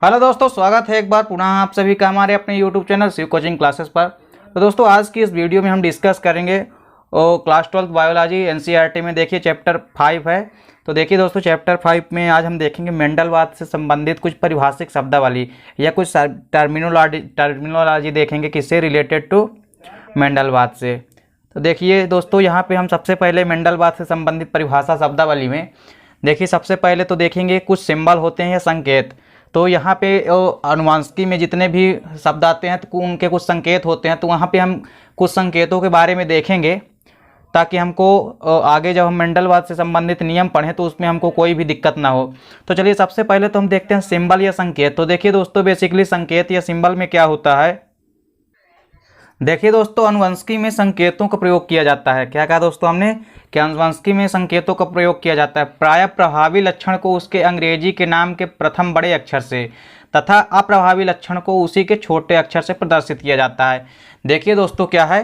Hello दोस्तों, स्वागत है एक बार पुनः आप सभी का हमारे अपने YouTube channel Shiv coaching classes पर। तो दोस्तों, आज की इस वीडियो में हम डिस्कस करेंगे क्लास 12 बायोलॉजी एनसीईआरटी में देखिए चैप्टर 5 है। तो देखिए दोस्तों, चैप्टर 5 में आज हम देखेंगे मेंडलवाद से संबंधित कुछ परिभाषिक शब्दावली या कुछ टर्मिनोलॉजी देखेंगे किससे रिलेटेड टू मेंडलवाद से। तो देखिए दोस्तों, यहाँ पे हम सबसे पहले मेंडलवाद से संबंधित परिभाषा शब्दावली में देखिए सबसे पहले तो देखेंगे कुछ सिंबल होते हैं या संकेत। तो यहाँ पे अनुवांशिकी में जितने भी शब्द आते हैं तो उनके कुछ संकेत होते हैं, तो वहाँ पे हम कुछ संकेतों के बारे में देखेंगे ताकि हमको आगे जब हम मेंडलवाद से संबंधित नियम पढ़ें तो उसमें हमको कोई भी दिक्कत ना हो। तो चलिए सबसे पहले तो हम देखते हैं सिंबल या संकेत। तो देखिए दोस्तों, बेसिकली संकेत या सिंबल में क्या होता है। देखिए दोस्तों, अनुवांशिकी में संकेतों का प्रयोग किया जाता है। क्या कहा दोस्तों हमने कि अनुवांशिकी में संकेतों का प्रयोग किया जाता है। प्रायः प्रभावी लक्षण को उसके अंग्रेजी के नाम के प्रथम बड़े अक्षर से तथा अप्रभावी लक्षण को उसी के छोटे अक्षर से प्रदर्शित किया जाता है। देखिए दोस्तों, क्या है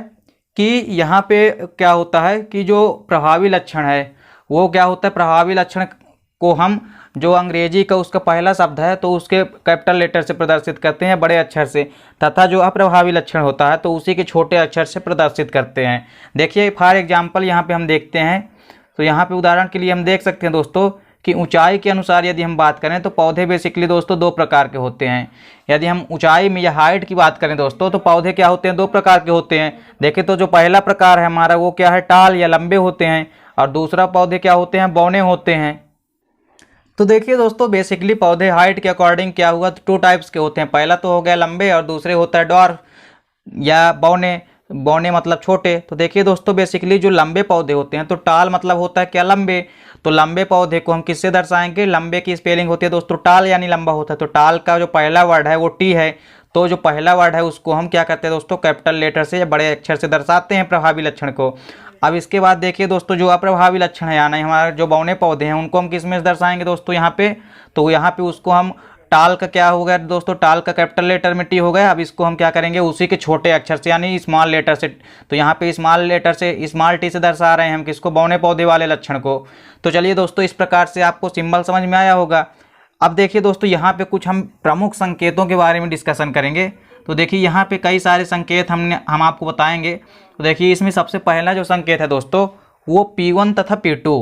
कि यहाँ पे क्या होता है कि जो प्रभावी लक्षण है वो क्या होता है, प्रभावी लक्षण को हम जो अंग्रेजी का उसका पहला शब्द है तो उसके कैपिटल लेटर से प्रदर्शित करते हैं बड़े अक्षर से, तथा जो अप्रभावी लक्षण होता है तो उसी के छोटे अक्षर से प्रदर्शित करते हैं। देखिए फॉर एग्जांपल यहाँ पे हम देखते हैं, तो यहाँ पे उदाहरण के लिए हम देख सकते हैं दोस्तों कि ऊंचाई के अनुसार यदि हम बात करें तो पौधे बेसिकली दोस्तों दो प्रकार के होते हैं। यदि हम ऊंचाई में या हाइट की बात करें दोस्तों तो पौधे क्या होते हैं, दो प्रकार के होते हैं। देखिए तो जो पहला प्रकार है हमारा वो क्या है, टाल या लंबे होते हैं, और दूसरा पौधे क्या होते हैं, बौने होते हैं। तो देखिए दोस्तों, बेसिकली पौधे हाइट के अकॉर्डिंग क्या हुआ तो 2 टाइप्स के होते हैं। पहला तो हो गया लंबे और दूसरे होता है डॉर्फ या बौने। बौने मतलब छोटे। तो देखिए दोस्तों, बेसिकली जो लंबे पौधे होते हैं तो टाल मतलब होता है क्या, लंबे। तो लंबे पौधे को हम किससे दर्शाएंगे, लंबे की स्पेलिंग होती है दोस्तों टाल यानी लंबा होता है। तो टाल का जो पहला वर्ड है वो टी है, तो जो पहला वर्ड है उसको हम क्या करते हैं दोस्तों, कैपिटल लेटर से या बड़े अक्षर से दर्शाते हैं प्रभावी लक्षण को। अब इसके बाद देखिए दोस्तों, जो अप्रभावी लक्षण है यानी हमारे जो बौने पौधे हैं उनको हम किस में दर्शाएंगे दोस्तों, यहाँ पे। तो यहाँ पे उसको हम टाल का क्या हो गया दोस्तों, टाल का कैपिटल लेटर में टी हो गया। अब इसको हम क्या करेंगे, उसी के छोटे अक्षर से यानी स्मॉल लेटर से। तो यहाँ पे स्मॉल लेटर से स्मॉल टी से दर्शा रहे हैं हम किसको, बौने पौधे वाले लक्षण को। तो चलिए दोस्तों, इस प्रकार से आपको सिंबल समझ में आया होगा। अब देखिए दोस्तों, यहाँ पे कुछ हम प्रमुख संकेतों के बारे में डिस्कशन करेंगे। तो देखिए यहाँ पे कई सारे संकेत हम आपको बताएंगे। तो देखिए इसमें सबसे पहला जो संकेत है दोस्तों वो P1 तथा P2।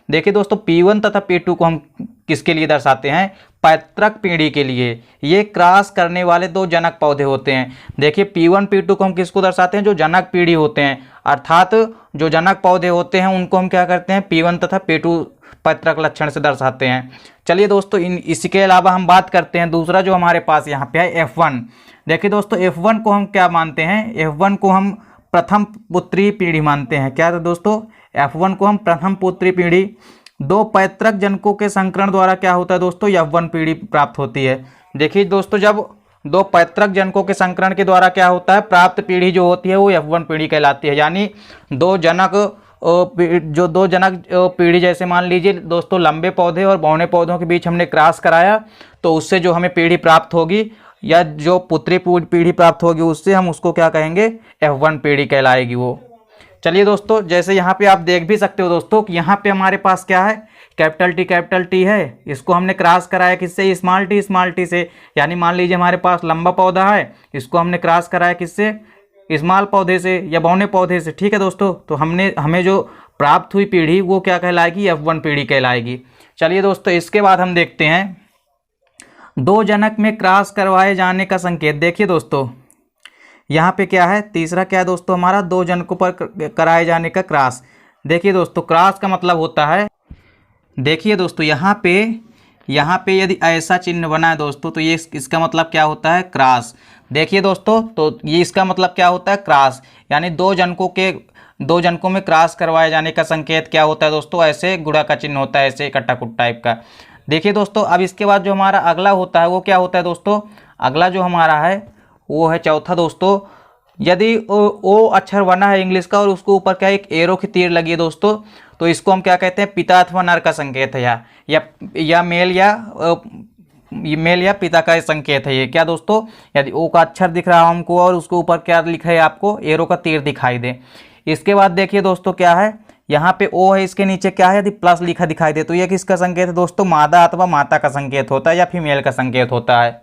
देखिए दोस्तों, P1 तथा P2 को हम किसके लिए दर्शाते हैं, पैतृक पीढ़ी के लिए। ये क्रॉस करने वाले दो जनक पौधे होते हैं। देखिए P1 P2 को हम किसको दर्शाते हैं, जो जनक पीढ़ी होते हैं, अर्थात जो जनक पौधे होते हैं उनको हम क्या करते हैं, P1 तथा P2 पैतृक लक्षण से दर्शाते हैं। चलिए दोस्तों, इसके अलावा हम बात करते हैं दूसरा जो हमारे पास यहाँ पे है F1। देखिए दोस्तों, F1 को हम क्या मानते हैं, F1 को हम प्रथम पुत्री पीढ़ी मानते हैं। क्या दोस्तों, F1 को हम प्रथम पुत्री पीढ़ी। दो पैतृक जनकों के संकरण द्वारा क्या होता है दोस्तों, F1 पीढ़ी प्राप्त होती है। देखिए दोस्तों, जब दो पैतृक जनकों के संकरण के द्वारा क्या होता है, प्राप्त पीढ़ी जो होती है वो F1 पीढ़ी कहलाती है। यानी दो जनक पीढ़ी, जैसे मान लीजिए दोस्तों लंबे पौधे और बौने पौधों के बीच हमने क्रॉस कराया तो उससे जो हमें पीढ़ी प्राप्त होगी या जो पुत्री पीढ़ी प्राप्त होगी उससे हम उसको क्या कहेंगे, F1 पीढ़ी कहलाएगी वो। चलिए दोस्तों, जैसे यहाँ पे आप देख भी सकते हो दोस्तों कि यहाँ पे हमारे पास क्या है, कैपिटल टी है। इसको हमने क्रॉस कराया किससे, स्मॉल टी से। यानी मान लीजिए हमारे पास लंबा पौधा है, इसको हमने क्रॉस कराया किससे, स्मॉल पौधे से या बौने पौधे से। ठीक है दोस्तों, तो हमें जो प्राप्त हुई पीढ़ी वो क्या कहलाएगी, F1 पीढ़ी कहलाएगी। चलिए दोस्तों, इसके बाद हम देखते हैं दो जनक में क्रॉस करवाए जाने का संकेत। देखिए दोस्तों, यहाँ पे क्या है, तीसरा क्या है दोस्तों हमारा, दो जनकों पर कराए जाने का क्रॉस। देखिए दोस्तों, क्रॉस का मतलब होता है, देखिए दोस्तों यहाँ पे यदि ऐसा चिन्ह बना है दोस्तों तो ये इसका मतलब क्या होता है, क्रॉस। देखिए दोस्तों, तो ये इसका मतलब क्या होता है, क्रॉस। यानी दो जनकों में क्रॉस करवाए जाने का संकेत क्या होता है दोस्तों, ऐसे गुणा का चिन्ह होता है, ऐसे कट्टाकुट टाइप का। देखिए दोस्तों, अब इसके बाद जो हमारा अगला होता है वो क्या होता है दोस्तों, अगला जो हमारा है वो है चौथा दोस्तों। यदि ओ अक्षर बना है इंग्लिश का और उसके ऊपर क्या एक एरो की तीर लगी है दोस्तों, तो इसको हम क्या कहते हैं, पिता अथवा नर का संकेत है, या मेल या पिता का संकेत है ये। क्या दोस्तों, यदि ओ का अक्षर दिख रहा है हमको और उसके ऊपर क्या लिखा है आपको, एरो का तीर दिखाई दे। इसके बाद देखिए दोस्तों क्या है, यहाँ पे ओ है, इसके नीचे क्या है, यदि प्लस लिखा दिखाई दे तो ये किसका संकेत है दोस्तों, मादा अथवा माता का संकेत होता है या फीमेल का संकेत होता है।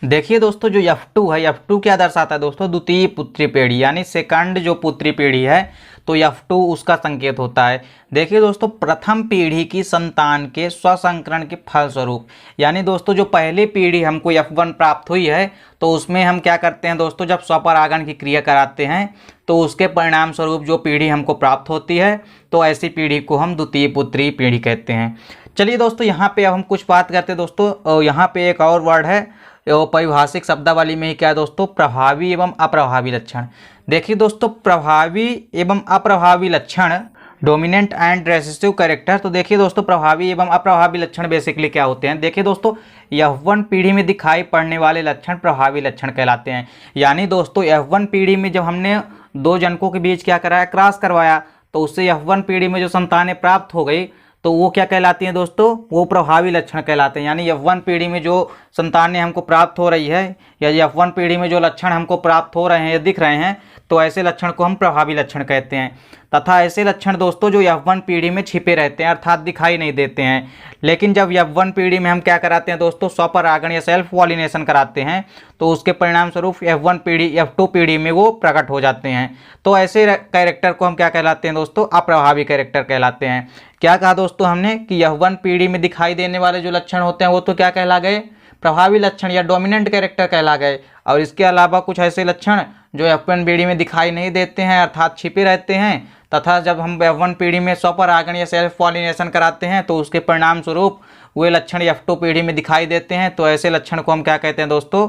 देखिए दोस्तों, जो F2 है, F2 क्या दर्शाता है दोस्तों, द्वितीय पुत्री पीढ़ी, यानी सेकंड जो पुत्री पीढ़ी है तो F2 उसका संकेत होता है। देखिए दोस्तों, प्रथम पीढ़ी की संतान के स्वसंकरण के फलस्वरूप, यानी दोस्तों जो पहली पीढ़ी हमको F1 प्राप्त हुई है तो उसमें हम क्या करते हैं दोस्तों, जब स्वपरागण की क्रिया कराते हैं तो उसके परिणाम स्वरूप जो पीढ़ी हमको प्राप्त होती है तो ऐसी पीढ़ी को हम द्वितीय पुत्री पीढ़ी कहते हैं। चलिए दोस्तों, यहाँ पे अब हम कुछ बात करते हैं दोस्तों। यहाँ पे एक और वर्ड है परिभाषिक शब्दावली में ही, क्या है दोस्तों, प्रभावी एवं अप्रभावी लक्षण। देखिए दोस्तों, प्रभावी एवं अप्रभावी लक्षण, डोमिनेंट एंड रेसेसिव कैरेक्टर। तो देखिए दोस्तों, प्रभावी एवं अप्रभावी लक्षण बेसिकली क्या होते हैं। देखिए दोस्तों, F1 पीढ़ी में दिखाई पड़ने वाले लक्षण प्रभावी लक्षण कहलाते हैं। यानी दोस्तों F1 पीढ़ी में जब हमने दो जनकों के बीच क्या कराया, क्रॉस करवाया, तो उससे F1 पीढ़ी में जो संतानें प्राप्त हो गई तो वो क्या कहलाती हैं दोस्तों, वो प्रभावी लक्षण कहलाते हैं। यानी F1 पीढ़ी में जो संतानें हमको प्राप्त हो रही है या F1 पीढ़ी में जो लक्षण हमको प्राप्त हो रहे हैं या दिख रहे हैं तो ऐसे लक्षण को हम प्रभावी लक्षण कहते हैं। तथा ऐसे लक्षण दोस्तों जो F1 पीढ़ी में छिपे रहते हैं, अर्थात दिखाई नहीं देते हैं। लेकिन जब F1 पीढ़ी में हम क्या कराते हैं दोस्तों, स्वपरागण या सेल्फ पॉलिनेशन कराते हैं तो उसके परिणाम स्वरूप F1 पीढ़ी F2 पीढ़ी में वो प्रकट हो जाते हैं। तो ऐसे कैरेक्टर को हम क्या कहलाते हैं दोस्तों, अप्रभावी कैरेक्टर कहलाते हैं। क्या कहा दोस्तों हमने कि F1 पीढ़ी में दिखाई देने वाले जो लक्षण होते हैं वो तो क्या कहला गए, प्रभावी लक्षण या डोमिनेंट कैरेक्टर कहला गए। और इसके अलावा कुछ ऐसे लक्षण जो F1 पीढ़ी में दिखाई नहीं देते हैं, अर्थात छिपे रहते हैं, तथा जब हम F1 पीढ़ी में स्वपरागण या सेल्फ पॉलिनेशन कराते हैं तो उसके परिणाम स्वरूप वे लक्षण F2 पीढ़ी में दिखाई देते हैं। तो ऐसे लक्षण को हम क्या कहते हैं दोस्तों,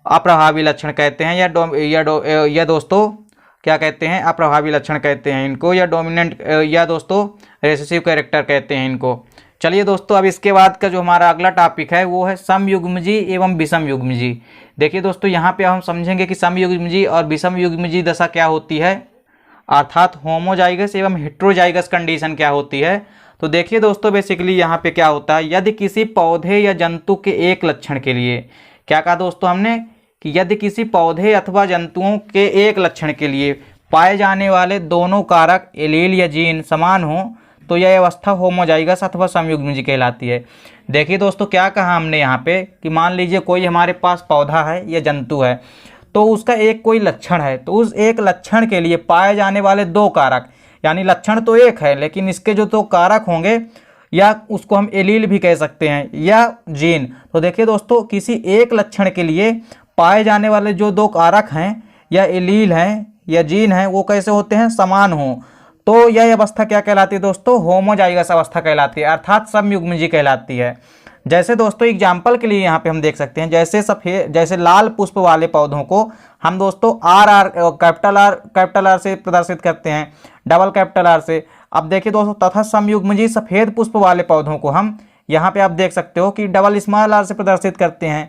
अप्रभावी लक्षण कहते हैं, या दोस्तों क्या कहते हैं, अप्रभावी लक्षण कहते हैं इनको, या डोमिनेंट या दोस्तों रेसेसिव कैरेक्टर कहते हैं इनको। चलिए दोस्तों, अब इसके बाद का जो हमारा अगला टॉपिक है वो है समयुग्मजी एवं विषमयुग्मजी। देखिए दोस्तों, यहाँ पे हम समझेंगे कि समयुग्मजी और विषमयुग्मजी दशा क्या होती है, अर्थात होमोजाइगस एवं हेट्रोजाइगस कंडीशन क्या होती है। तो देखिए दोस्तों, बेसिकली यहाँ पे क्या होता है, यदि किसी पौधे या जंतु के एक लक्षण के लिए, क्या कहा दोस्तों हमने कि यदि किसी पौधे अथवा जंतुओं के एक लक्षण के लिए पाए जाने वाले दोनों कारक एलील या जीन समान हो तो यह अवस्था होमोजाइगस अथवा समयुग्मजी कहलाती है। देखिए दोस्तों, क्या कहा हमने यहाँ पे कि मान लीजिए कोई हमारे पास पौधा है या जंतु है तो उसका एक कोई लक्षण है, तो उस एक लक्षण के लिए पाए जाने वाले दो कारक, यानी लक्षण तो एक है लेकिन इसके जो दो कारक होंगे, या उसको हम एलील भी कह सकते हैं या जीन। तो देखिए दोस्तों, किसी एक लक्षण के लिए पाए जाने वाले जो दो कारक हैं या एलील हैं या जीन हैं वो कैसे होते हैं, समान हो, तो यह अवस्था क्या कहलाती है दोस्तों, होमोजाइगस अवस्था कहलाती है, अर्थात समयुग्मजी कहलाती है। जैसे दोस्तों एग्जाम्पल के लिए यहाँ पे हम देख सकते हैं, जैसे लाल पुष्प वाले पौधों को हम दोस्तों कैपिटल आर से प्रदर्शित करते हैं, डबल कैपिटल आर से। अब देखिए दोस्तों, तथा समयुग्मजी सफेद पुष्प वाले पौधों को हम यहाँ पे आप देख सकते हो कि डबल स्मॉल आर से प्रदर्शित करते हैं।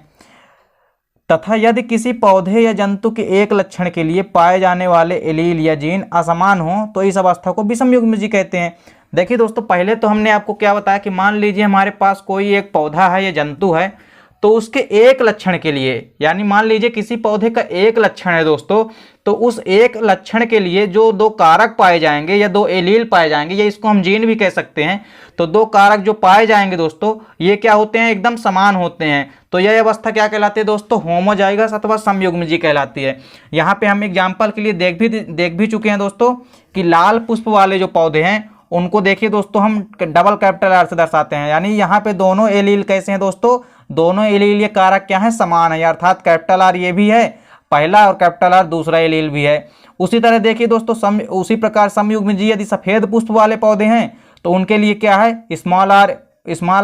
तथा यदि किसी पौधे या जंतु के एक लक्षण के लिए पाए जाने वाले एलील या जीन असमान हो तो इस अवस्था को विषमयुग्मजी कहते हैं। देखिए दोस्तों, पहले तो हमने आपको क्या बताया कि मान लीजिए हमारे पास कोई एक पौधा है या जंतु है तो उसके एक लक्षण के लिए, यानी मान लीजिए किसी पौधे का एक लक्षण है दोस्तों, तो उस एक लक्षण के लिए जो दो कारक पाए जाएंगे या दो एलील पाए जाएंगे, या इसको हम जीन भी कह सकते हैं, तो दो कारक जो पाए जाएंगे दोस्तों ये क्या होते हैं, एकदम समान होते हैं। तो यह अवस्था क्या कहलाती है दोस्तों, होमोजाइगस अथवा समयुग्मजी कहलाती है। यहाँ पे हम एग्जाम्पल के लिए देख भी चुके हैं दोस्तों कि लाल पुष्प वाले जो पौधे हैं उनको देखिए दोस्तों हम डबल कैपिटल आर से दर्शाते हैं, यानी यहाँ पे दोनों एलील कैसे हैं दोस्तों, दोनों एलील ये कारक क्या है, समान है, अर्थात कैपिटल आर ये भी है पहला और कैपिटल आर दूसरा एलील भी है। उसी तरह देखिए दोस्तों, उसी प्रकार समयुग्मजी यदि सफेद पुष्प वाले पौधे हैं तो उनके लिए क्या है, स्मॉल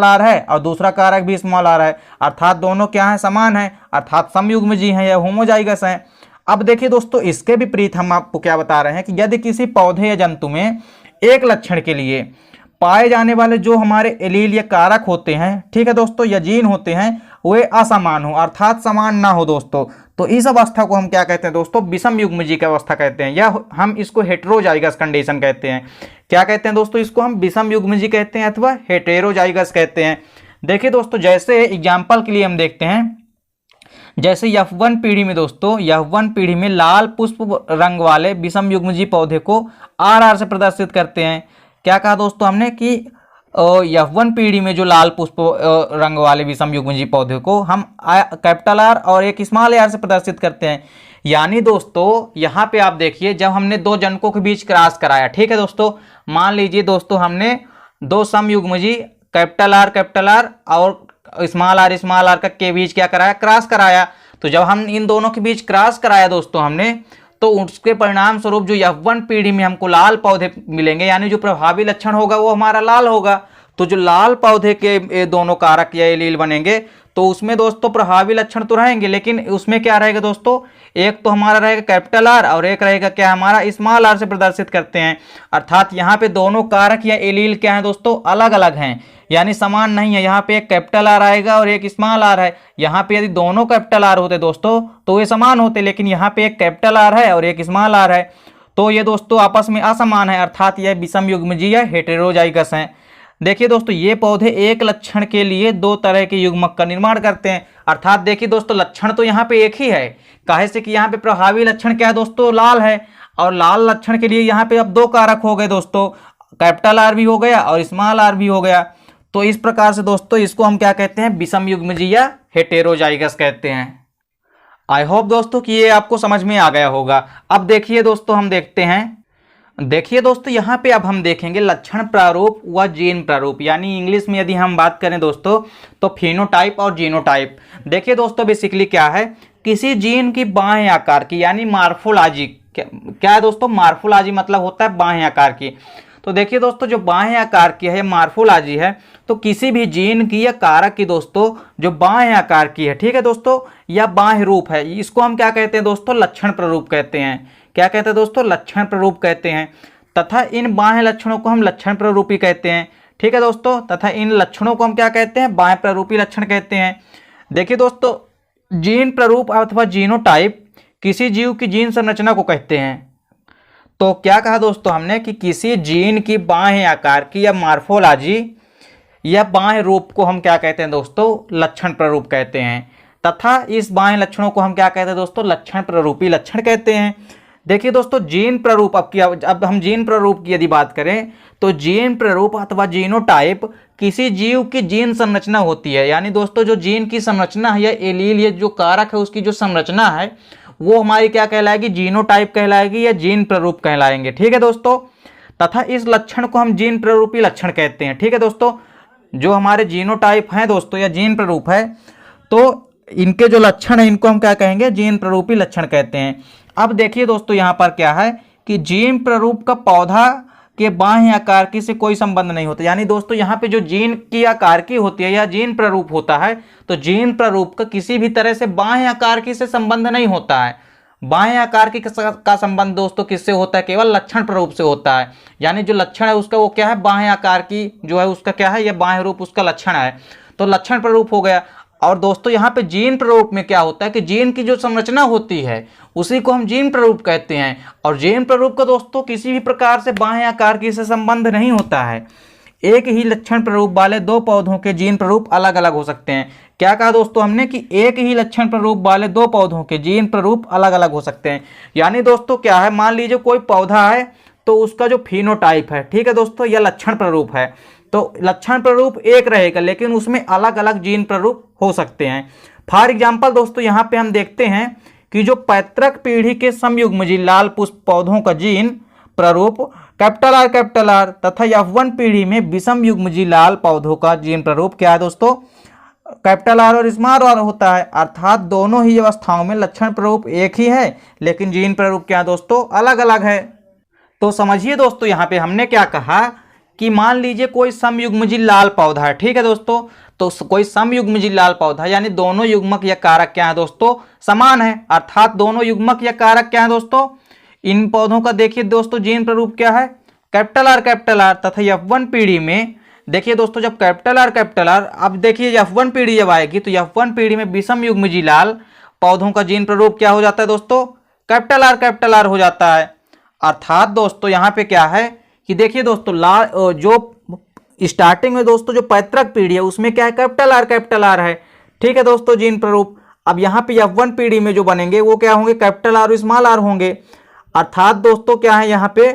आर है और दूसरा कारक भी स्मॉल आर है, अर्थात दोनों क्या है, समान है, अर्थात समयुग्मजी हैं या होमोजाइगस हैं। अब देखिए दोस्तों, इसके विपरीत हम आपको क्या बता रहे हैं कि यदि किसी पौधे या जंतु में एक लक्षण के लिए पाए जाने वाले जो हमारे एलील या कारक होते हैं, ठीक है दोस्तों, या जीन होते हैं, वे असमान हो, अर्थात समान ना हो दोस्तों, तो इस अवस्था को हम क्या कहते हैं दोस्तों, विषमयुग्मजी की अवस्था कहते हैं, या हम इसको हेटेरोजाइगस कंडीशन कहते हैं। क्या कहते हैं दोस्तों, इसको हम विषमयुग्मजी कहते हैं अथवा हेटेरोजाइगस कहते हैं। देखिए दोस्तों, जैसे एग्जाम्पल के लिए हम देखते हैं, जैसे F1 पीढ़ी में दोस्तों, F1 पीढ़ी में लाल पुष्प रंग वाले विषमयुग्मजी पौधे को RR से प्रदर्शित करते हैं। क्या कहा दोस्तों हमने कि F1 पीढ़ी में जो लाल पुष्प रंग वाले विषम युग्मजी पौधे को हम कैपिटल आर और एक स्मॉल आर से प्रदर्शित करते हैं। यानी दोस्तों यहाँ पे आप देखिए, जब हमने दो जनकों के बीच क्रॉस कराया, ठीक है दोस्तों, मान लीजिए दोस्तों हमने दो सम युग्मजी कैपिटल आर और स्मॉल आर का के बीच क्या कराया, क्रॉस कराया। तो जब हम इन दोनों के बीच क्रॉस कराया दोस्तों हमने, तो उसके परिणाम स्वरूप जो F1 पीढ़ी में हमको लाल पौधे मिलेंगे, यानी जो प्रभावी लक्षण होगा वो हमारा लाल होगा। तो जो लाल पौधे के दोनों कारक या एलील बनेंगे, तो उसमें दोस्तों प्रभावी लक्षण तो रहेंगे, लेकिन उसमें क्या रहेगा दोस्तों, एक तो हमारा रहेगा कैपिटल आर और एक रहेगा क्या, हमारा स्मॉल आर से प्रदर्शित करते हैं। अर्थात यहाँ पे दोनों कारक या एलील क्या है दोस्तों, अलग अलग हैं, यानी समान नहीं है। यहाँ पे एक कैपिटल आर आएगा और एक स्मॉल आर है। यहाँ पे यदि दोनों कैपिटल आर होते दोस्तों तो ये समान होते, लेकिन यहाँ पे एक कैपिटल आर है और एक स्मॉल आर है, तो ये दोस्तों आपस में असमान है, अर्थात यह विषम युग्मजीय या हेटेरोजाइगस हैं। देखिए दोस्तों, ये पौधे एक लक्षण के लिए दो तरह के युग्मक का निर्माण करते हैं। अर्थात देखिए दोस्तों, लक्षण तो यहाँ पे एक ही है, काहे से कि यहाँ पे प्रभावी लक्षण क्या है दोस्तों, लाल है, और लाल लक्षण के लिए यहाँ पे अब दो कारक हो गए दोस्तों, कैपिटल आर भी हो गया और स्मॉल आर भी हो गया। तो इस प्रकार से दोस्तों इसको हम क्या कहते हैं, विषम युग्मजीय या हेटेरोजाइगस कहते हैं। आई होप दोस्तों कि ये आपको समझ में आ गया होगा। अब देखिए दोस्तों, हम देखते हैं, देखिए दोस्तों यहाँ पे अब हम देखेंगे लक्षण प्रारूप व जीन प्रारूप, यानी इंग्लिश में यदि हम बात करें दोस्तों तो फिनोटाइप और जीनोटाइप। देखिए दोस्तों, बेसिकली क्या है, किसी जीन की बाह्य आकार की यानी मार्फोलॉजी, क्या है दोस्तों, मार्फोलॉजी मतलब होता है बाह्य आकार की। तो देखिए दोस्तों, जो बाह्य आकार की है मार्फोलॉजी है, तो किसी भी जीन की या कारक की दोस्तों जो बाह्य आकार की है, ठीक है दोस्तों, या बाह्य रूप है, इसको हम क्या कहते हैं दोस्तों, लक्षण प्रारूप कहते हैं। क्या कहते हैं दोस्तों, लक्षण प्रारूप कहते हैं। तथा इन बाह्य लक्षणों को हम लक्षण प्रारूपी कहते हैं, ठीक है दोस्तों, तथा इन लक्षणों को हम क्या कहते हैं, बाह्य प्रारूपी लक्षण कहते हैं। देखिए दोस्तों, जीन प्रारूप अथवा जीनोटाइप किसी जीव की जीन संरचना को कहते हैं। तो क्या कहा दोस्तों हमने कि किसी जीन की बाह्य आकार की या मार्फोलॉजी या बाह्य रूप को हम क्या कहते हैं दोस्तों, लक्षण प्रारूप कहते हैं। तथा इस बाह्य लक्षणों को हम क्या कहते हैं दोस्तों, लक्षण प्रारूपी लक्षण कहते हैं। देखिए दोस्तों, जीन प्रारूप, अब हम जीन प्रारूप की यदि बात करें तो जीन प्रारूप अथवा जीनोटाइप किसी जीव की जीन संरचना होती है, यानी दोस्तों जो जीन की संरचना है या एलील या जो कारक है उसकी जो संरचना है वो हमारी क्या कहलाएगी, जीनोटाइप कहलाएगी या जीन प्रारूप कहलाएंगे, ठीक है दोस्तों। तथा इस लक्षण को हम जीन प्रारूपी लक्षण कहते हैं, ठीक है दोस्तों। जो हमारे जीनोटाइप हैं दोस्तों या जीन प्रारूप है, तो इनके जो लक्षण है इनको हम क्या कहेंगे, जीन प्रारूपी लक्षण कहते हैं। अब देखिए दोस्तों, यहाँ पर क्या है कि जीन प्रारूप का पौधा के बाह्य आकार की से कोई संबंध नहीं होता, यानी दोस्तों यहाँ पे जो जीन की आकार की होती है या जीन प्रारूप होता है, तो जीन प्रारूप का किसी भी तरह से बाह्य आकार की से संबंध नहीं होता है। बाह्य आकार की का संबंध दोस्तों किससे होता है, केवल लक्षण प्रारूप से होता है। यानी जो लक्षण है उसका वो क्या है, बाह्य आकार की जो है उसका क्या है, यह बाह्य रूप उसका लक्षण है, तो लक्षण प्रारूप हो गया। और दोस्तों यहाँ पे जीन प्रारूप में क्या होता है कि जीन की जो संरचना होती है उसी को हम जीन प्रारूप कहते हैं। और जीन प्रारूप का दोस्तों किसी भी प्रकार से बाह्य आकार की से संबंध नहीं होता है। एक ही लक्षण प्रारूप वाले दो पौधों के जीन प्रारूप अलग अलग हो सकते हैं। क्या कहा दोस्तों हमने कि एक ही लक्षण प्रारूप वाले दो पौधों के जीन प्रारूप अलग अलग हो सकते हैं। यानी दोस्तों क्या है, मान लीजिए कोई पौधा है तो उसका जो फिनोटाइप है, ठीक है दोस्तों, यह लक्षण प्रारूप है, तो लक्षण प्रारूप एक रहेगा लेकिन उसमें अलग अलग जीन प्रारूप हो सकते हैं। फॉर एग्जाम्पल दोस्तों यहाँ पे हम देखते हैं कि जो पैतृक पीढ़ी के समयुग्मजी लाल पुष्प पौधों का जीन प्रारूप कैपिटल आर तथा F1 पीढ़ी में विषम युग्मजी लाल पौधों का जीन प्रारूप क्या है दोस्तों, कैपिटल आर और स्मॉल आर होता है। अर्थात दोनों ही अवस्थाओं में लक्षण प्रारूप एक ही है लेकिन जीन प्रारूप क्या है दोस्तों, अलग अलग है। तो समझिए दोस्तों, यहाँ पे हमने क्या कहा कि मान लीजिए कोई समयुग्मजी लाल पौधा है, ठीक है दोस्तों, तो कोई समयुग्मजी लाल पौधा यानी दोनों युग्मक या कारक क्या है दोस्तों, समान है। अर्थात दोनों युग्मक या कारक क्या है दोस्तों, इन पौधों का देखिए दोस्तों जीन प्रारूप क्या है, कैपिटल आर तथा F1 पीढ़ी में देखिए दोस्तों जब कैपिटल आर, अब देखिए F1 पीढ़ी जब आएगी तो F1 पीढ़ी में विषम युग्मजी लाल पौधों का जीन प्रारूप क्या हो जाता है दोस्तों, कैपिटल आर हो जाता है। अर्थात दोस्तों यहाँ पे क्या है कि देखिए दोस्तों लाल जो स्टार्टिंग में दोस्तों जो पैतृक पीढ़ी है उसमें क्या है, कैपिटल आर है, ठीक है दोस्तों, जीन प्रारूप। अब यहाँ पे F1 पीढ़ी में जो बनेंगे वो क्या होंगे, कैपिटल आर स्मॉल आर होंगे। अर्थात दोस्तों क्या है यहाँ पे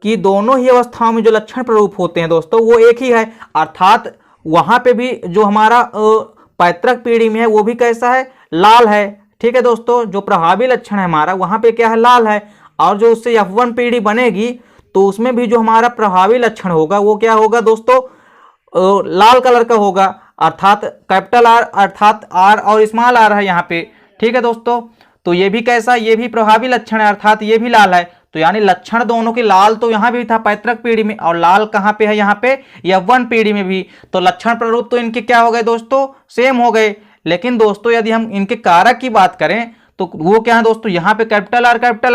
कि दोनों ही अवस्थाओं में जो लक्षण प्ररूप होते हैं दोस्तों वो एक ही है, अर्थात वहां पे भी जो हमारा पैतृक पीढ़ी में है वो भी कैसा है, लाल है। ठीक है दोस्तों, जो प्रभावी लक्षण है हमारा वहां पे क्या है, लाल है। और जो उससे F1 पीढ़ी बनेगी तो उसमें भी जो हमारा प्रभावी लक्षण होगा वो क्या होगा दोस्तों, लाल कलर का होगा, अर्थात कैपिटल आर, अर्थात आर और स्मॉल आर है यहाँ पे। ठीक है दोस्तों, तो ये भी कैसा, ये भी प्रभावी लक्षण है, अर्थात ये भी लाल है। तो यानी लक्षण दोनों के, लाल तो यहाँ भी था पैतृक पीढ़ी में और लाल कहाँ पे है, यहाँ पे F1 पीढ़ी में भी। तो लक्षण प्रारूप तो इनके क्या हो गए दोस्तों, सेम हो गए। लेकिन दोस्तों यदि हम इनके कारक की बात करें तो वो क्या है दोस्तों, यहाँ पे कैपिटल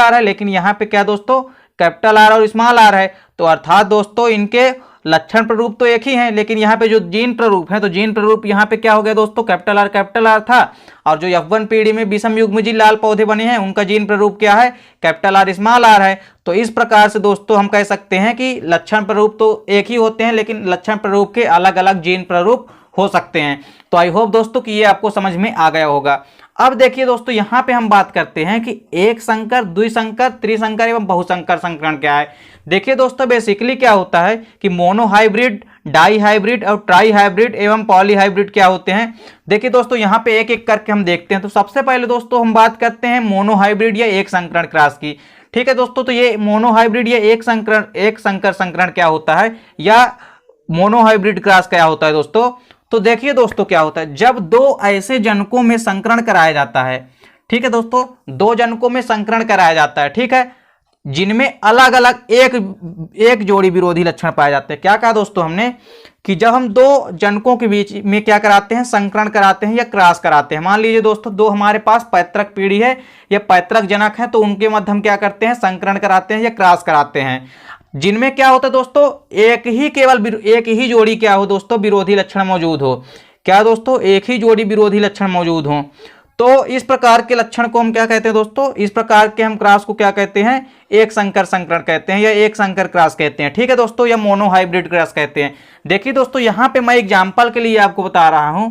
आर है, लेकिन यहाँ पे क्या दोस्तों, कैपिटल आर और स्मॉल आर है। तो अर्थात दोस्तों इनके लक्षण प्ररूप तो एक ही हैं, लेकिन यहाँ पे जो जीन प्ररूप है तो जीन प्ररूप यहाँ पे क्या हो गया दोस्तों, कैपिटल आर था। और जो F1 पीढ़ी में विषम युग्मजीय लाल पौधे बने हैं उनका जीन प्ररूप क्या है, कैपिटल आर स्मॉल आर है। तो इस प्रकार से दोस्तों हम कह सकते हैं कि लक्षण प्ररूप तो एक ही होते हैं, लेकिन लक्षण प्ररूप के अलग अलग जीन प्ररूप हो सकते हैं। तो आई होप दोस्तों कि ये आपको समझ में आ गया होगा। अब देखिए दोस्तों, यहाँ पे हम बात करते हैं कि एक संकर, द्विसंकर, त्रिसंकर एवं बहुसंकर संकरण क्या है। देखिए दोस्तों, बेसिकली क्या होता है कि मोनोहाइब्रिड, डाई हाइब्रिड और ट्राई हाइब्रिड एवं पॉली हाइब्रिड क्या होते हैं। देखिए दोस्तों, यहाँ पे एक एक करके हम देखते हैं। तो सबसे पहले दोस्तों हम बात करते हैं मोनोहाइब्रिड या एक संकरण क्रॉस की। ठीक है दोस्तों, तो ये मोनोहाइब्रिड या एक संकर संकरण क्या होता है, या मोनोहाइब्रिड क्रॉस क्या होता है दोस्तों। तो देखिए दोस्तों क्या होता है, जब दो ऐसे जनकों में संकरण कराया जाता है, ठीक है दोस्तों, दो जनकों में संकरण कराया जाता है, ठीक है, जिनमें अलग अलग एक जोड़ी विरोधी लक्षण पाए जाते हैं। क्या कहा दोस्तों हमने कि जब हम दो जनकों के बीच में क्या कराते हैं, संकरण कराते हैं या क्रॉस कराते हैं। मान लीजिए दोस्तों दो हमारे पास पैतृक पीढ़ी है या पैतृक जनक है, तो उनके मध्य हम क्या करते हैं, संकरण कराते हैं या क्रॉस कराते हैं, जिनमें क्या होता है दोस्तों, केवल एक ही जोड़ी क्या हो दोस्तों, विरोधी लक्षण मौजूद हो। क्या दोस्तों, एक ही जोड़ी विरोधी लक्षण मौजूद हो। तो इस प्रकार के लक्षण को हम क्या कहते हैं दोस्तों, इस प्रकार के हम क्रॉस को क्या कहते हैं, एक संकर संकरण कहते हैं या एक संकर क्रॉस कहते हैं। ठीक है दोस्तों, या मोनोहाइब्रिड क्रॉस कहते हैं। देखिए दोस्तों, यहाँ पे मैं एग्जाम्पल के लिए आपको बता रहा हूं।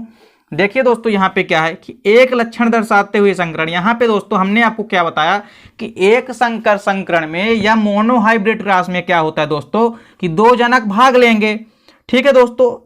देखिए दोस्तों, यहाँ पे क्या है कि एक लक्षण दर्शाते हुए संकरण, यहाँ पे दोस्तों हमने आपको क्या बताया कि एक संकर संकरण में या मोनोहाइब्रिड क्रॉस में क्या होता है दोस्तों कि दो जनक भाग लेंगे। ठीक है दोस्तों,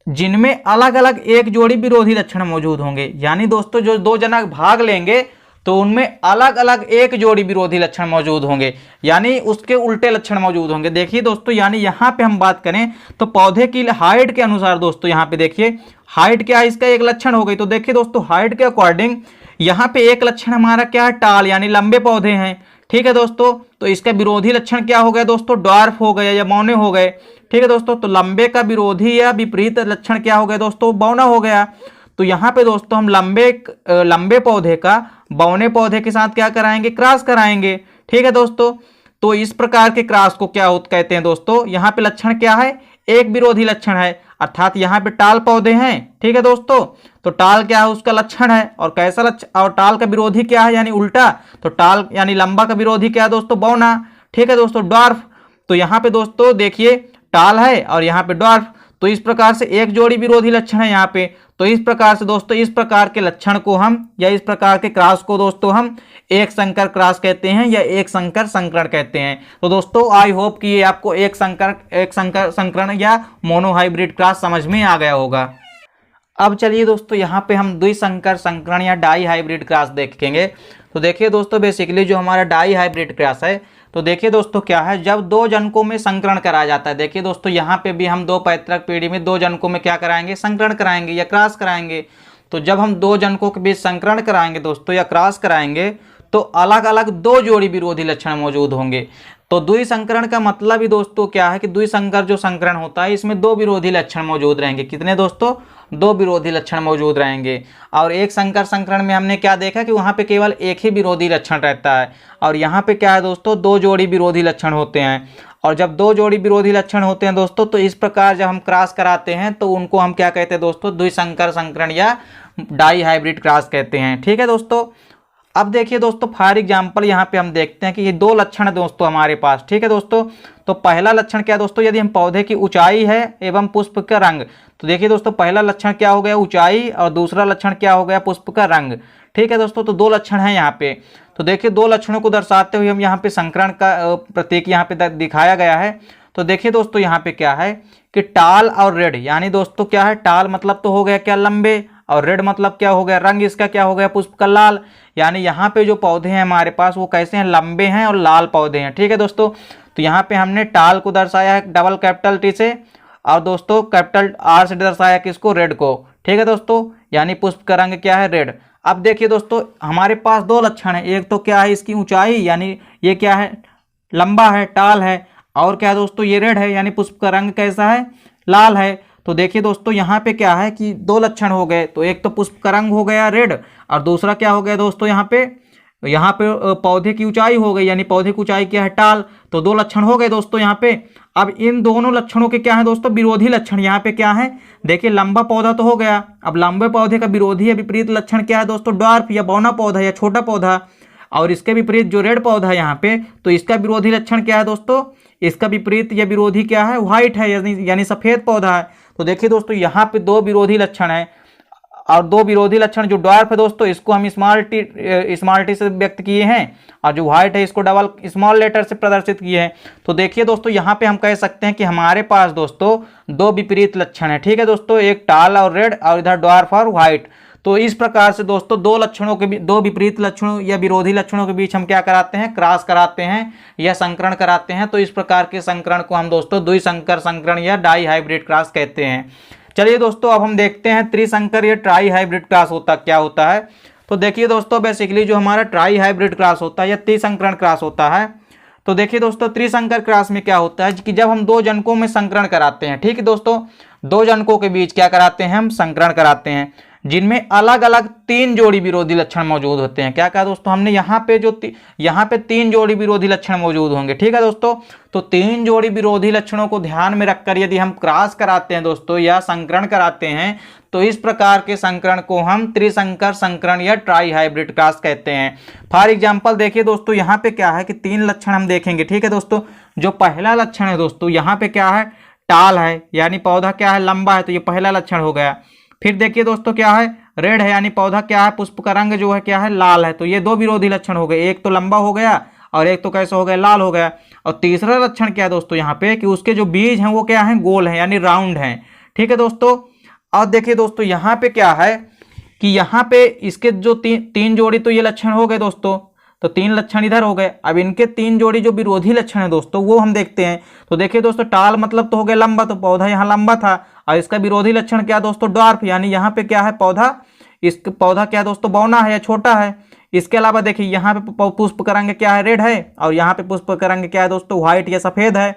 जिनमें अलग अलग एक जोड़ी विरोधी लक्षण मौजूद होंगे। यानी दोस्तों जो दो जनक भाग लेंगे तो उनमें अलग अलग एक जोड़ी विरोधी लक्षण मौजूद होंगे, यानी उसके उल्टे लक्षण मौजूद होंगे। देखिए दोस्तों, यानी यहाँ पे हम बात करें तो पौधे की हाइट के अनुसार दोस्तों, यहाँ पे देखिए हाइट क्या है, इसका एक लक्षण हो गई। तो देखिए दोस्तों, हाइट के अकॉर्डिंग यहाँ पे एक लक्षण हमारा क्या है, टाल, यानी लंबे पौधे हैं। ठीक है दोस्तों, तो इसका विरोधी लक्षण क्या हो गया दोस्तों, ड्वार्फ हो गया या बौने हो गए। ठीक है दोस्तों, तो लंबे का विरोधी या विपरीत लक्षण क्या हो गया दोस्तों, बौना हो गया। तो यहाँ पे दोस्तों हम लंबे पौधे का बौने पौधे के साथ क्या कराएंगे, क्रॉस कराएंगे। ठीक है दोस्तों, तो इस प्रकार के क्रॉस को क्या कहते हैं दोस्तों, यहाँ पे लक्षण क्या है, एक विरोधी लक्षण है, अर्थात यहाँ पे टाल पौधे हैं। ठीक है दोस्तों, तो टाल क्या है, उसका लक्षण है, और कैसा लक्षण, और टाल का विरोधी क्या है, यानी उल्टा। तो टाल यानी लंबा का विरोधी क्या है दोस्तों, बौना। ठीक है दोस्तों, ड्वार्फ। तो यहाँ पे दोस्तों देखिए टाल है और यहाँ पे ड्वार्फ, तो इस प्रकार से एक जोड़ी विरोधी लक्षण है यहाँ पे। तो इस प्रकार से दोस्तों इस प्रकार के लक्षण को हम, या इस प्रकार के क्रॉस को दोस्तों हम एक संकर क्रॉस कहते हैं या एक संकर संकरण कहते हैं। तो दोस्तों आई होप कि ये आपको एक संकर संकरण या मोनोहाइब्रिड क्रॉस समझ में आ गया होगा। अब चलिए दोस्तों, यहाँ पे हम द्विसंकर संकरण या डाई हाइब्रिड क्रॉस देखेंगे। तो देखिए दोस्तों, बेसिकली जो हमारा डाई हाइब्रिड क्रॉस है, तो देखिए दोस्तों क्या है, जब दो जनकों में संकरण कराया जाता है। देखिए दोस्तों, यहाँ पे भी हम दो पैतृक पीढ़ी में दो जनकों में क्या कराएंगे, संकरण कराएंगे या क्रॉस कराएंगे। तो जब हम दो जनकों के बीच संकरण कराएंगे दोस्तों या क्रॉस कराएंगे, तो अलग अलग दो जोड़ी विरोधी लक्षण मौजूद होंगे। तो द्विसंकरण का मतलब ही दोस्तों क्या है कि द्विसंकर जो संकरण होता है इसमें दो विरोधी लक्षण मौजूद रहेंगे। कितने दोस्तों, दो विरोधी लक्षण मौजूद रहेंगे। और एक संकर संकरण में हमने क्या देखा कि वहाँ पे केवल एक ही विरोधी लक्षण रहता है, और यहाँ पे क्या है दोस्तों, दो जोड़ी विरोधी लक्षण होते हैं। और जब दो जोड़ी विरोधी लक्षण होते हैं दोस्तों, तो इस प्रकार जब हम क्रॉस कराते हैं तो उनको हम क्या कहते हैं दोस्तों, द्विसंकर संकरण या डाई हाइब्रिड क्रॉस कहते हैं। ठीक है दोस्तों, अब देखिए दोस्तों फॉर एग्जाम्पल यहाँ पे हम देखते हैं कि ये दो लक्षण है दोस्तों हमारे पास, ठीक है दोस्तों। तो पहला लक्षण क्या है दोस्तों, यदि हम पौधे की ऊंचाई है एवं पुष्प का रंग, तो देखिए दोस्तों पहला लक्षण क्या हो गया ऊंचाई, और दूसरा लक्षण क्या हो गया पुष्प का रंग, ठीक है दोस्तों। तो दो लक्षण है यहाँ पे। तो देखिए दो लक्षणों को दर्शाते हुए हम यहाँ पे संकरण का प्रतीक यहाँ पे दिखाया गया है। तो देखिए दोस्तों यहाँ पे क्या है कि टाल और रेड, यानी दोस्तों क्या है, टाल मतलब तो हो गया क्या लंबे, और रेड मतलब क्या हो गया, रंग इसका क्या हो गया पुष्प का लाल। यानी यहाँ पे जो पौधे हैं हमारे पास वो कैसे हैं, लंबे हैं और लाल पौधे हैं, ठीक है दोस्तों। तो यहाँ पे हमने टाल को दर्शाया है डबल कैपिटल टी से, और दोस्तों कैपिटल आर से दर्शाया किसको, रेड को, ठीक है दोस्तों। यानी पुष्प का रंग क्या है, रेड। अब देखिए दोस्तों हमारे पास दो लक्षण है, एक तो क्या है इसकी ऊंचाई, यानी ये क्या है लंबा है टाल है, और क्या है दोस्तों ये रेड है, यानी पुष्प का रंग कैसा है, लाल है। तो देखिए दोस्तों यहाँ पे क्या है कि दो लक्षण हो गए, तो एक तो पुष्प का रंग हो गया रेड, और दूसरा क्या हो गया दोस्तों यहाँ पे पौधे की ऊंचाई हो गई, यानी पौधे की ऊंचाई क्या है टाल। तो दो लक्षण हो गए दोस्तों यहाँ पे। अब इन दोनों लक्षणों के क्या है दोस्तों, विरोधी लक्षण यहाँ पे क्या है, देखिए लंबा पौधा तो हो गया, अब लंबे पौधे का विरोधी या विपरीत लक्षण क्या है दोस्तों, ड्वार्फ या बौना पौधा या छोटा पौधा। और इसके विपरीत जो रेड पौधा है यहाँ पे, तो इसका विरोधी लक्षण क्या है दोस्तों, इसका विपरीत या विरोधी क्या है, व्हाइट है, यानी सफेद पौधा है। तो देखिए दोस्तों यहाँ पे दो विरोधी लक्षण है, और दो विरोधी लक्षण जो ड्वार्फ है दोस्तों इसको हम स्मॉल टी से व्यक्त किए हैं, और जो व्हाइट है इसको डबल स्मॉल लेटर से प्रदर्शित किए हैं। तो देखिए दोस्तों यहाँ पे हम कह सकते हैं कि हमारे पास दोस्तों दो विपरीत लक्षण है, ठीक है दोस्तों, एक टाल और रेड, और इधर ड्वार्फ और व्हाइट। तो इस प्रकार से दोस्तों दो लक्षणों के दो विपरीत लक्षणों या विरोधी लक्षणों के बीच हम क्या कराते हैं, क्रॉस कराते हैं या संकरण कराते हैं। तो इस प्रकार के संकरण को हम दोस्तों द्विसंकर संकरण या डाई हाइब्रिड क्रॉस कहते हैं। चलिए दोस्तों अब हम देखते हैं त्रिसंकर या ट्राई हाइब्रिड क्रॉस क्या होता है। तो देखिए दोस्तों बेसिकली जो हमारा ट्राई हाइब्रिड क्रॉस होता है या त्रिसंकरण क्रॉस होता है, तो देखिए दोस्तों त्रिसंकर क्रॉस में क्या होता है कि जब हम दो जनकों में संकरण कराते हैं, ठीक है दोस्तों, दो जनकों के बीच क्या कराते हैं, हम संकरण कराते हैं, जिनमें अलग अलग तीन जोड़ी विरोधी लक्षण मौजूद होते हैं। क्या कहा दोस्तों हमने, यहाँ पे तीन जोड़ी विरोधी लक्षण मौजूद होंगे, ठीक है दोस्तों। तो तीन जोड़ी विरोधी लक्षणों को ध्यान में रखकर यदि हम क्रॉस कराते हैं दोस्तों या संकरण कराते हैं, तो इस प्रकार के संकरण को हम त्रिसंकर संकरण या ट्राई हाइब्रिड क्रॉस कहते हैं। फॉर एग्जाम्पल देखिए दोस्तों यहाँ पे क्या है कि तीन लक्षण हम देखेंगे, ठीक है दोस्तों। जो पहला लक्षण है दोस्तों यहाँ पे क्या है, टाल है, यानी पौधा क्या है लंबा है, तो ये पहला लक्षण हो गया। फिर देखिए दोस्तों क्या है, रेड है, यानी पौधा क्या है, पुष्प का रंग जो है क्या है, लाल है। तो ये दो विरोधी लक्षण हो गए, एक तो लंबा हो गया और एक तो कैसा हो गया, लाल हो गया। और तीसरा लक्षण क्या है दोस्तों यहाँ पे कि उसके जो बीज हैं वो क्या है, गोल है, यानी राउंड है, ठीक है दोस्तों। और देखिए दोस्तों यहाँ पे क्या है कि यहाँ पे इसके जो तीन जोड़ी तो ये लक्षण हो गए दोस्तों, तो तीन लक्षण इधर हो गए। अब इनके तीन जोड़ी जो विरोधी लक्षण है दोस्तों वो हम देखते हैं। तो देखिए दोस्तों टाल मतलब तो हो गया लंबा, तो पौधा यहाँ लंबा था, और इसका विरोधी लक्षण क्या दोस्तों, ड्वार्फ, यानी यहाँ पे क्या है पौधा क्या दोस्तों, बौना है या छोटा है। इसके अलावा देखिए यहाँ पे पुष्प का रंग क्या है, रेड है, और यहाँ पे पुष्प का रंग क्या है दोस्तों, व्हाइट या सफेद है।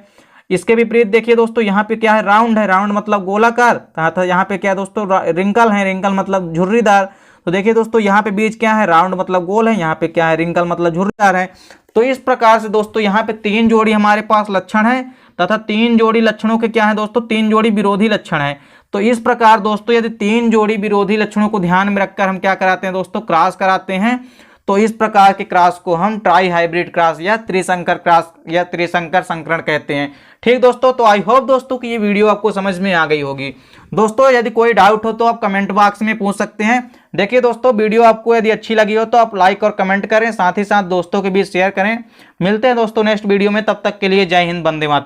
इसके विपरीत देखिए दोस्तों यहाँ पे क्या है, राउंड है, राउंड मतलब गोलाकार, कहा था यहाँ पे क्या दोस्तों, रिंकल है, रिंकल मतलब झुर्रीदार। तो देखिए दोस्तों यहाँ पे बीज क्या है, राउंड मतलब गोल है, यहाँ पे क्या है, रिंकल मतलब झुर्रीदार है। तो इस प्रकार से दोस्तों यहाँ पे तीन जोड़ी हमारे पास लक्षण है, तथा तीन जोड़ी लक्षणों के क्या है दोस्तों, तीन जोड़ी विरोधी लक्षण है। तो इस प्रकार दोस्तों यदि तीन जोड़ी विरोधी लक्षणों को ध्यान में रखकर हम क्या कराते हैं दोस्तों, क्रॉस कराते हैं, तो इस प्रकार के क्रॉस को हम ट्राई हाइब्रिड क्रॉस या त्रिसंकर क्रॉस या त्रिसंकर संकरण कहते हैं। ठीक दोस्तों, तो आई होप दोस्तों कि ये वीडियो आपको समझ में आ गई होगी। दोस्तों यदि कोई डाउट हो तो आप कमेंट बॉक्स में पूछ सकते हैं। देखिए दोस्तों वीडियो आपको यदि अच्छी लगी हो तो आप लाइक और कमेंट करें, साथ ही साथ दोस्तों के बीच शेयर करें। मिलते हैं दोस्तों नेक्स्ट वीडियो में, तब तक के लिए जय हिंद, वंदे मातरम।